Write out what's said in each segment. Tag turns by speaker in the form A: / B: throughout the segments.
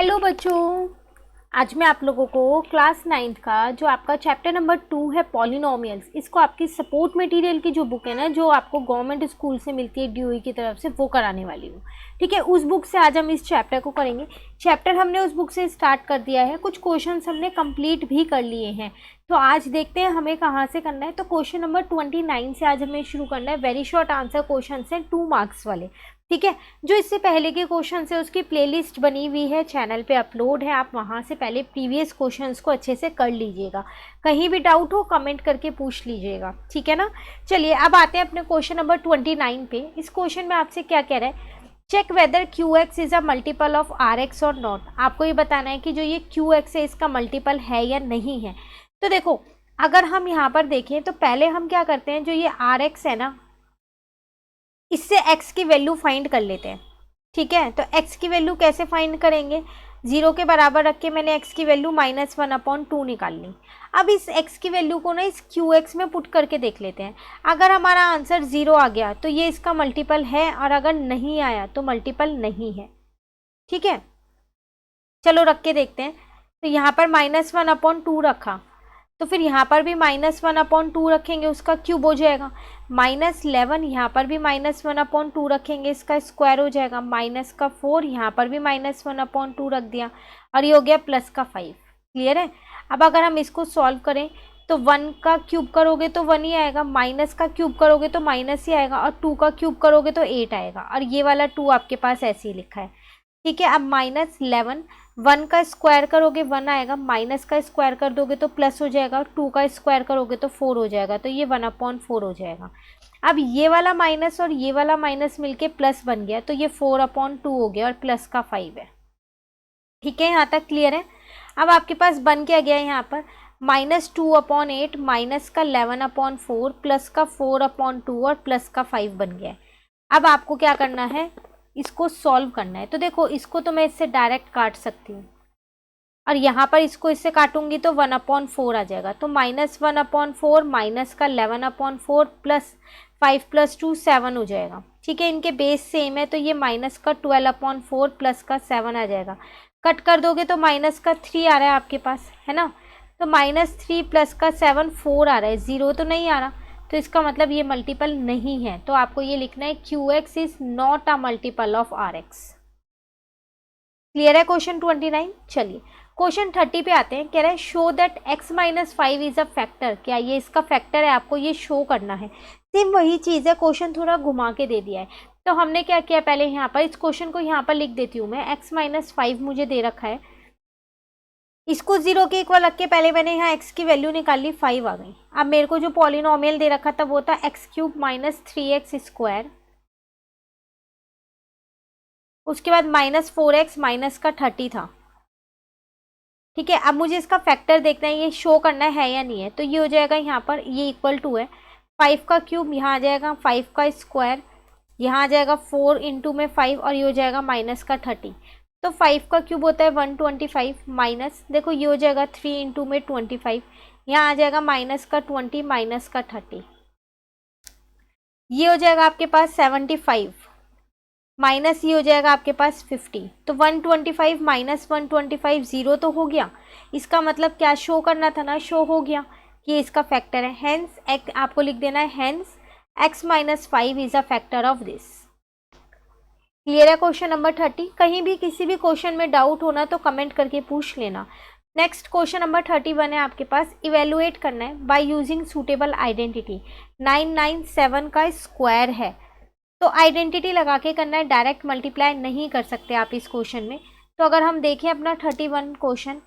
A: Hello बच्चों, आज मैं आप लोगों को क्लास 9th का जो आपका चैप्टर नंबर 2 है पॉलिनोमियल्स, इसको आपकी सपोर्ट मटेरियल की जो बुक है ना, जो आपको गवर्नमेंट स्कूल से मिलती है डीओई की तरफ से, वो कराने वाली हूँ। ठीक है, उस बुक से आज हम इस चैप्टर को करेंगे। चैप्टर हमने उस बुक से स्टार्ट कर दिया है, कुछ क्वेश्चंस हमने कंप्लीट भी कर लिए हैं। तो आज देखते हैं हमें कहाँ से करना है। तो क्वेश्चन नंबर 29 से आज हमें शुरू करना है। वेरी शॉर्ट आंसर क्वेश्चन है, 2 मार्क्स वाले। ठीक है, जो इससे पहले के क्वेश्चन है उसकी प्लेलिस्ट बनी हुई है, चैनल पे अपलोड है, आप वहाँ से पहले प्रीवियस क्वेश्चंस को अच्छे से कर लीजिएगा। कहीं भी डाउट हो कमेंट करके पूछ लीजिएगा, ठीक है ना। चलिए अब आते हैं अपने क्वेश्चन नंबर 29 पे। इस क्वेश्चन में आपसे क्या कह रहा है, check whether Q X is a multiple of R X और नॉट। आपको ये बताना है कि जो ये क्यू एक्स है इसका मल्टीपल है या नहीं है। तो देखो, अगर हम यहाँ पर देखें तो पहले हम क्या करते हैं, जो ये आर एक्स है ना, इससे x की वैल्यू फाइंड कर लेते हैं। ठीक है, तो x की वैल्यू कैसे फाइंड करेंगे, 0 के बराबर रख के मैंने x की वैल्यू -1/2 निकाल ली। अब इस x की वैल्यू को ना इस QX में पुट करके देख लेते हैं। अगर हमारा आंसर 0 आ गया तो ये इसका मल्टीपल है, और अगर नहीं आया तो मल्टीपल नहीं है। ठीक है, चलो रख के देखते हैं। तो यहाँ पर -1/2 रखा, तो फिर यहाँ पर भी -1/2 रखेंगे, उसका क्यूब हो जाएगा। -11 यहाँ पर भी -1/2 रखेंगे, इसका स्क्वायर हो जाएगा। -4 यहाँ पर भी -1/2 रख दिया, और ये हो गया +5। क्लियर है। अब अगर हम इसको सॉल्व करें तो 1 का क्यूब करोगे तो 1 ही आएगा, माइनस का क्यूब करोगे तो माइनस ही आएगा, और 2 का क्यूब करोगे तो 8 आएगा, और ये वाला 2 आपके पास ऐसे ही लिखा है। ठीक है, अब -11, 1 का स्क्वायर करोगे 1 आएगा, माइनस का स्क्वायर कर दोगे तो प्लस हो जाएगा, 2 का स्क्वायर करोगे तो 4 हो जाएगा, तो ये 1/4 हो जाएगा। अब ये वाला माइनस और ये वाला माइनस मिलके प्लस बन गया, तो ये 4/2 हो गया, और प्लस का 5 है। ठीक है, यहाँ तक क्लियर है। अब आपके पास बन क्या गया यहाँ पर, -2/8 माइनस का 11/4 प्लस का 4/2 और प्लस का 5 बन गया है। अब आपको क्या करना है, इसको सॉल्व करना है। तो देखो, इसको तो मैं इससे डायरेक्ट काट सकती हूँ, और यहाँ पर इसको इससे काटूंगी तो 1/4 आ जाएगा। तो -1/4 माइनस का 11/4 प्लस 5 + 2 7 हो जाएगा। ठीक है, इनके बेस सेम है, तो ये माइनस का 12/4 प्लस का 7 आ जाएगा। कट कर दोगे तो माइनस का 3 आ रहा है आपके पास, है ना। तो -3 प्लस का 7 4 आ रहा है, 0 तो नहीं आ रहा, तो इसका मतलब ये मल्टीपल नहीं है। तो आपको ये लिखना है QX is not a multiple of RX। Clear है क्वेश्चन 29। चलिए क्वेश्चन 30 पे आते हैं। कह रहा है show that x - 5 is a factor. क्या ये इसका फैक्टर है, आपको ये शो करना है। सेम वही चीज़ है, क्वेश्चन थोड़ा घुमा के दे दिया है। तो हमने क्या किया, पहले यहाँ पर इस क्वेश्चन को यहाँ पर लिख देती हूँ मैं। x - 5 मुझे दे रखा है, इसको 0 के इक्वल रख के पहले मैंने यहाँ x की वैल्यू निकाल ली, 5 आ गई। अब मेरे को जो पॉलिनोमियल दे रखा था वो था x³ - 3x², उसके बाद -4x माइनस का 30 था। ठीक है, अब मुझे इसका फैक्टर देखना है, ये शो करना है या नहीं है। तो ये हो जाएगा यहाँ पर, ये इक्वल टू है 5 का क्यूब, यहाँ आ जाएगा 5 का स्क्वायर, यहाँ आ जाएगा 4 इंटू में 5, और ये हो जाएगा माइनस का 30। तो 5 का क्यूब होता है 125, माइनस देखो ये हो जाएगा 3 इंटू में 25, यहाँ आ जाएगा माइनस का 20 माइनस का 30, ये हो जाएगा आपके पास 75, माइनस ये हो जाएगा आपके पास 50। तो 125 माइनस 125 0 तो हो गया। इसका मतलब क्या शो करना था ना, शो हो गया कि इसका फैक्टर है। हेंस आपको लिख देना है, hence x - 5 is a factor of this. Clear है क्वेश्चन नंबर 30। कहीं भी किसी भी क्वेश्चन में डाउट होना तो कमेंट करके पूछ लेना। नेक्स्ट क्वेश्चन नंबर 31 है आपके पास। इवेलुएट करना है बाय यूजिंग सूटेबल आइडेंटिटी। 997 का स्क्वायर है, तो आइडेंटिटी लगा के करना है, डायरेक्ट मल्टीप्लाई नहीं कर सकते आप इस क्वेश्चन में। तो अगर हम देखें अपना 31 क्वेश्चन,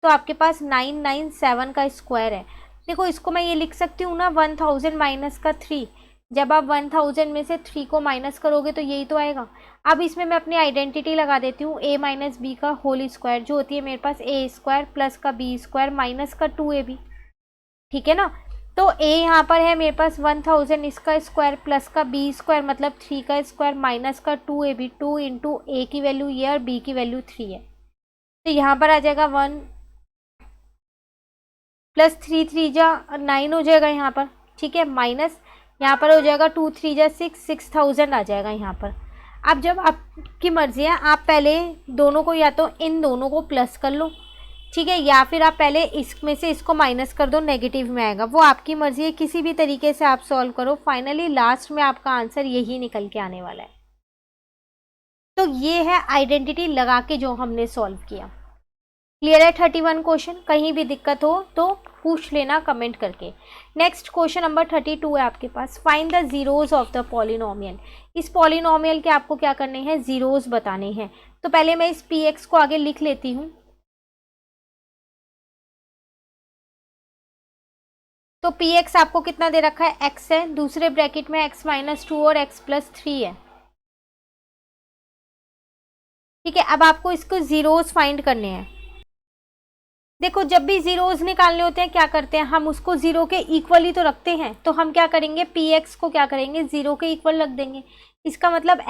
A: तो आपके पास 997 का स्क्वायर है। देखो, इसको मैं ये लिख सकती हूँ ना, 1000 माइनस का 3। जब आप 1000 में से 3 को माइनस करोगे तो यही तो आएगा। अब इसमें मैं अपनी आइडेंटिटी लगा देती हूँ, a - b का होल स्क्वायर, जो होती है मेरे पास a² प्लस का b² माइनस का 2ab। ठीक है ना। तो a यहाँ पर है मेरे पास 1000, इसका स्क्वायर प्लस का b² मतलब 3 का स्क्वायर माइनस का 2ab, 2 इंटू a की वैल्यू ये और b की वैल्यू 3 है। तो यहाँ पर आ जाएगा 1 प्लस 3 3 जा 9 हो जाएगा यहाँ पर। ठीक है, माइनस यहाँ पर हो जाएगा 2 3 जा 6, 6000 आ जाएगा यहाँ पर। अब जब आपकी मर्जी है, आप पहले दोनों को या तो इन दोनों को प्लस कर लो, ठीक है, या फिर आप पहले इसमें से इसको माइनस कर दो, नेगेटिव में आएगा, वो आपकी मर्जी है, किसी भी तरीके से आप सॉल्व करो, फाइनली लास्ट में आपका आंसर यही निकल के आने वाला है। तो ये है आइडेंटिटी लगा के जो हमने सॉल्व किया। क्लियर है 31 क्वेश्चन? कहीं भी दिक्कत हो तो पूछ लेना कमेंट करके। नेक्स्ट क्वेश्चन नंबर 32 है आपके पास, find the zeros of the polynomial. इस पॉलिनोमियल के आपको क्या करने हैं, जीरोज बताने हैं। तो पहले मैं इस px को आगे लिख लेती हूँ। तो px आपको कितना दे रखा है, x है, दूसरे ब्रैकेट में x माइनस 2 और x प्लस 3 है, ठीक है। अब आपको इसको जीरोज फाइंड करने हैं। देखो जब भी जीरोज निकालने होते हैं क्या करते हैं, हम उसको जीरो के इक्वल ही तो रखते हैं, तो हम क्या करेंगे, px को क्या करेंगे, जीरो के इक्वल रख देंगे। इसका मतलब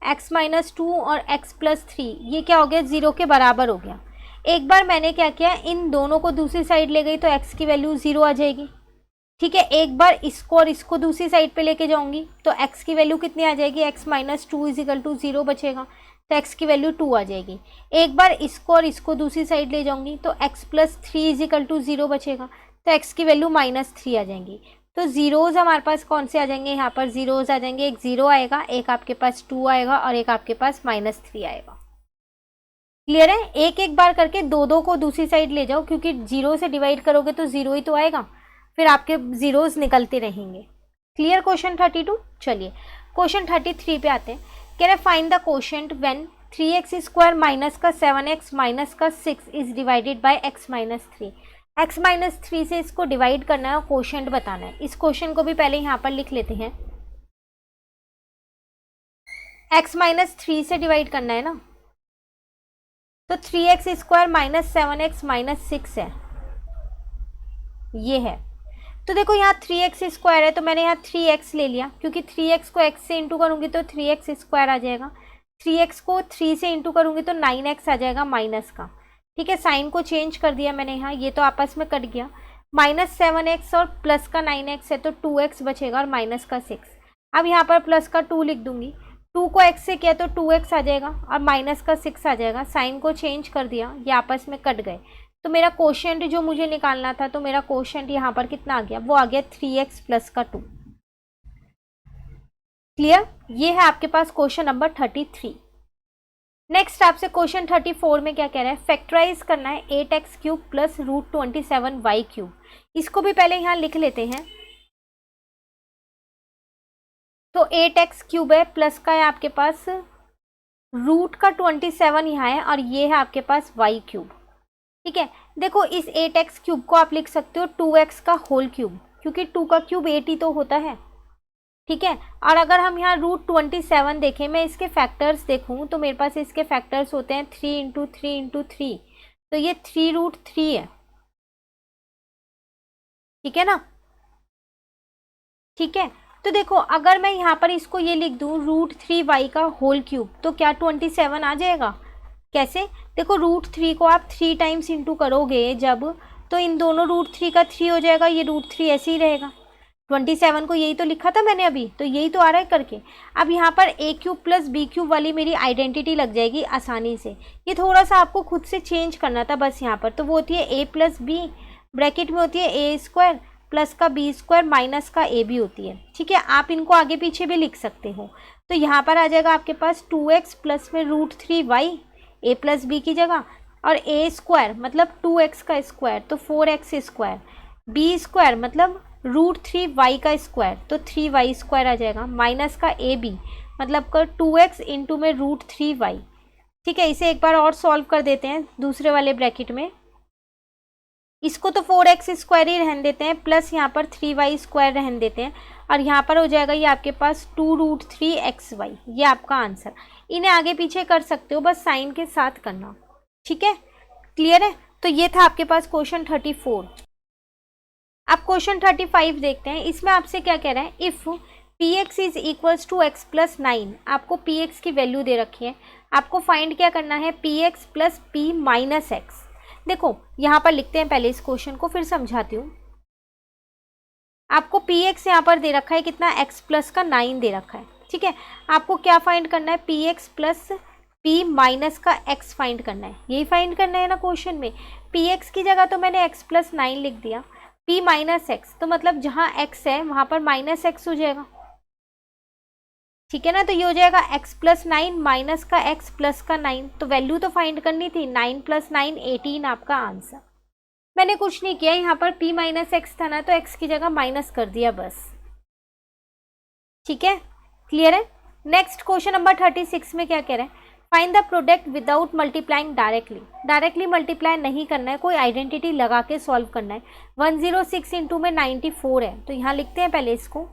A: x माइनस 2 और x प्लस 3 ये क्या हो गया, जीरो के बराबर हो गया। एक बार मैंने क्या किया, इन दोनों को दूसरी साइड ले गई तो x की वैल्यू जीरो आ जाएगी, ठीक है। एक बार इसको और इसको दूसरी साइड पे लेके जाऊंगी तो x की वैल्यू कितनी आ जाएगी, x माइनस 2 इजिकल टू 0 बचेगा, तो x की वैल्यू 2 आ जाएगी। एक बार इसको और इसको दूसरी साइड ले जाऊंगी तो x प्लस 3 इजिकल टू 0 बचेगा, तो x की वैल्यू माइनस 3 आ जाएंगी। तो जीरोज हमारे पास कौन से आ जाएंगे, यहाँ पर जीरोज आ जाएंगे, एक 0 आएगा, एक आपके पास 2 आएगा और एक आपके पास माइनस 3 आएगा। क्लियर है? एक एक बार करके दो दो को दूसरी साइड ले जाओ, क्योंकि 0 से डिवाइड करोगे तो 0 ही तो आएगा, फिर आपके जीरोज निकलते रहेंगे। Clear question 32? चलिए क्वेश्चन 33 पे आते हैं। कह रहे find the quotient when 3x square minus का 7x माइनस का 6 is divided by x minus 3। x minus 3 से इसको डिवाइड करना है और कोशेंट बताना है। इस क्वेश्चन को भी पहले यहाँ पर लिख लेते हैं। x माइनस 3 से डिवाइड करना है ना, तो 3x square minus 7x minus 6 है, ये है। तो देखो यहाँ 3x स्क्वायर है तो मैंने यहाँ 3x ले लिया, क्योंकि 3x को x से इंटू करूँगी तो 3x स्क्वायर आ जाएगा, 3x को 3 से इंटू करूँगी तो 9x आ जाएगा माइनस का, ठीक है। साइन को चेंज कर दिया मैंने यहाँ, ये तो आपस में कट गया। माइनस 7x और प्लस का 9x है तो 2x बचेगा और माइनस का 6। अब यहाँ पर प्लस का 2 लिख दूंगी, 2 को x से किया तो 2x आ जाएगा और माइनस का 6 आ जाएगा। साइन को चेंज कर दिया, ये आपस में कट गए। तो मेरा कोशेंट जो मुझे निकालना था, तो मेरा कोशेंट यहाँ पर कितना आ गया, वो आ गया 3x प्लस का 2। क्लियर? ये है आपके पास क्वेश्चन नंबर 33। नेक्स्ट आपसे क्वेश्चन 34 में क्या कह रहा है, फैक्टराइज करना है 8x cube plus root 27y cube. इसको भी पहले यहाँ लिख लेते हैं। तो 8x क्यूब है, प्लस का है आपके पास रूट का 27 यहाँ है, और ये है आपके पास y क्यूब, ठीक है। देखो इस 8x क्यूब को आप लिख सकते हो 2x का होल क्यूब, क्योंकि 2 का क्यूब 8 ही तो होता है, ठीक है। और अगर हम यहाँ रूट 27 देखें, मैं इसके फैक्टर्स देखूँ तो मेरे पास इसके फैक्टर्स होते हैं 3 इंटू 3 इंटू 3, तो ये 3 रूट 3 है, ठीक है ना, ठीक है। तो देखो अगर मैं यहाँ पर इसको ये लिख दूँ रूट 3y का होल क्यूब, तो क्या 27 आ जाएगा? कैसे? देखो रूट 3 को आप 3 टाइम्स इंटू करोगे जब, तो इन दोनों रूट 3 का 3 हो जाएगा, ये रूट 3 ऐसे ही रहेगा। 27 को यही तो लिखा था मैंने अभी, तो यही तो आ रहा है करके। अब यहाँ पर a cube plus B cube वाली मेरी आइडेंटिटी लग जाएगी आसानी से। ये थोड़ा सा आपको खुद से चेंज करना था बस यहाँ पर। तो वो होती है a प्लस बी, ब्रैकेट में होती है ए स्क्वायर प्लस का बी स्क्वायर माइनस का ए बी होती है, ठीक है। आप इनको आगे पीछे भी लिख सकते हो। तो यहाँ पर आ जाएगा आपके पास 2x प्लस में root 3y a plus B की जगह, और a स्क्वायर मतलब 2x का स्क्वायर तो 4x स्क्वायर, b स्क्वायर मतलब रूट 3y का स्क्वायर तो 3y स्क्वायर आ जाएगा, माइनस का ए बी मतलब का 2x इंटू में रूट 3y, ठीक है। इसे एक बार और सॉल्व कर देते हैं दूसरे वाले ब्रैकेट में। इसको तो 4x स्क्वायर ही रहने देते हैं, प्लस यहाँ पर 3y स्क्वायर रहने देते हैं, और यहाँ पर हो जाएगा ये आपके पास 2 रूट 3xy। ये आपका आंसर। इन्हें आगे पीछे कर सकते हो, बस साइन के साथ करना, ठीक है। क्लियर है? तो ये था आपके पास क्वेश्चन 34। अब क्वेश्चन 35 देखते हैं। इसमें आपसे क्या कह रहा है, if px is equals to x plus 9। आपको px की वैल्यू दे रखी है, आपको फाइंड क्या करना है, px plus p minus x। देखो यहाँ पर लिखते हैं पहले इस क्वेश्चन को, फिर समझाती हूँ। आपको px यहाँ पर दे रखा है कितना, x प्लस का 9 दे रखा है, ठीक है, आपको क्या फाइंड करना है, P x plus P minus का एक्स फाइंड करना है, यही फाइंड करना है ना क्वेश्चन में। पी एक्स की जगह तो मैंने एक्स प्लस 9 लिख दिया, पी माइनस एक्स तो मतलब जहाँ एक्स है वहाँ पर माइनस एक्स हो जाएगा, ठीक है ना। तो ये हो जाएगा एक्स प्लस 9 माइनस का एक्स प्लस का 9, तो वैल्यू तो फाइंड करनी थी, 9 प्लस 9 18 आपका आंसर। मैंने कुछ नहीं किया, यहाँ पर p माइनस एक्स था ना, तो x की जगह माइनस कर दिया बस, ठीक है, क्लियर है। नेक्स्ट क्वेश्चन नंबर 36 में क्या कह रहे हैं, find the product without multiplying directly. Directly multiply नहीं करना है, कोई आइडेंटिटी लगा के सॉल्व करना है। 106 इंटू में 94 है, तो यहाँ लिखते हैं पहले इसको,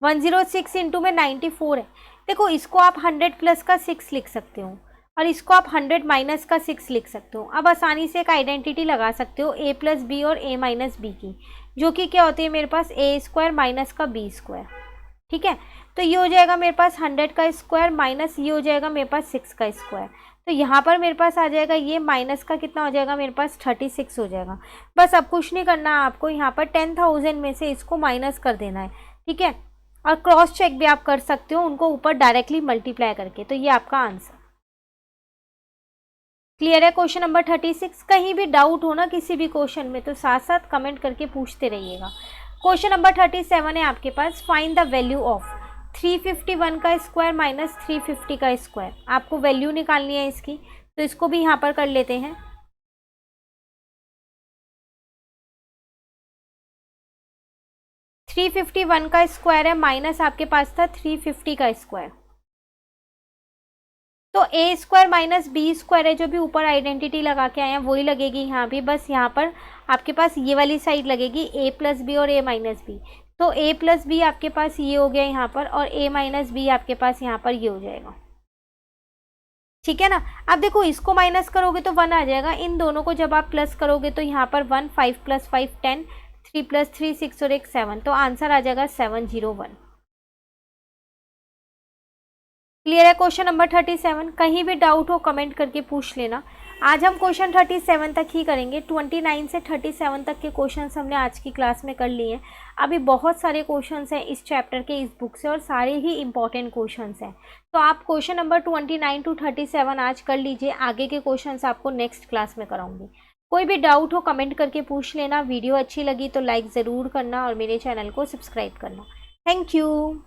A: 106 इंटू में 94 है। देखो इसको आप 100 प्लस का 6 लिख सकते हो और इसको आप 100 माइनस का 6 लिख सकते हो। अब आसानी से एक आइडेंटिटी लगा सकते हो a प्लस बी और a माइनस बी की, जो कि क्या होती है मेरे पास a स्क्वायर माइनस का b स्क्वायर, ठीक है। तो ये हो जाएगा मेरे पास 100 का स्क्वायर माइनस ये हो जाएगा मेरे पास 6 का स्क्वायर, तो यहाँ पर मेरे पास आ जाएगा ये माइनस का कितना हो जाएगा मेरे पास 36 हो जाएगा। बस अब कुछ नहीं करना है आपको, यहाँ पर 10,000 में से इसको माइनस कर देना है, ठीक है। और क्रॉस चेक भी आप कर सकते हो उनको ऊपर डायरेक्टली मल्टीप्लाई करके, तो ये आपका आंसर क्लियर है। क्वेश्चन नंबर 36, कहीं भी डाउट हो ना किसी भी क्वेश्चन में तो साथ साथ कमेंट करके पूछते रहिएगा। क्वेश्चन नंबर 37 है आपके पास, फाइंड द वैल्यू ऑफ 351 का स्क्वायर माइनस 350 का स्क्वायर। आपको वैल्यू निकालनी है इसकी, तो इसको भी यहाँ पर कर लेते हैं। 351 का स्क्वायर है माइनस आपके पास था 350 का स्क्वायर, तो ए स्क्वायर माइनस बी स्क्वायर है, जो भी ऊपर आइडेंटिटी लगा के आए हैं वही लगेगी यहाँ भी, बस यहाँ पर आपके पास ये वाली साइड लगेगी ए प्लस बी और ए माइनस बी, तो ए प्लस बी आपके पास ये हो गया यहाँ पर और ए माइनस बी आपके पास यहाँ पर ये हो जाएगा, ठीक है ना। अब देखो इसको माइनस करोगे तो 1 आ जाएगा, इन दोनों को जब आप प्लस करोगे तो यहाँ पर 1, 5 प्लस 5 10, 3 प्लस 3 6 और 1 7, तो आंसर आ जाएगा 701। क्लियर है क्वेश्चन नंबर 37। कहीं भी डाउट हो कमेंट करके पूछ लेना। आज हम क्वेश्चन 37 तक ही करेंगे, 29 से 37 तक के क्वेश्चंस हमने आज की क्लास में कर लिए हैं। अभी बहुत सारे क्वेश्चंस हैं इस चैप्टर के इस बुक से और सारे ही इंपॉर्टेंट क्वेश्चंस हैं, तो आप क्वेश्चन नंबर 29 टू 37 आज कर लीजिए, आगे के क्वेश्चंस आपको नेक्स्ट क्लास में कराऊंगी। कोई भी डाउट हो कमेंट करके पूछ लेना। वीडियो अच्छी लगी तो लाइक ज़रूर करना और मेरे चैनल को सब्सक्राइब करना। Thank you.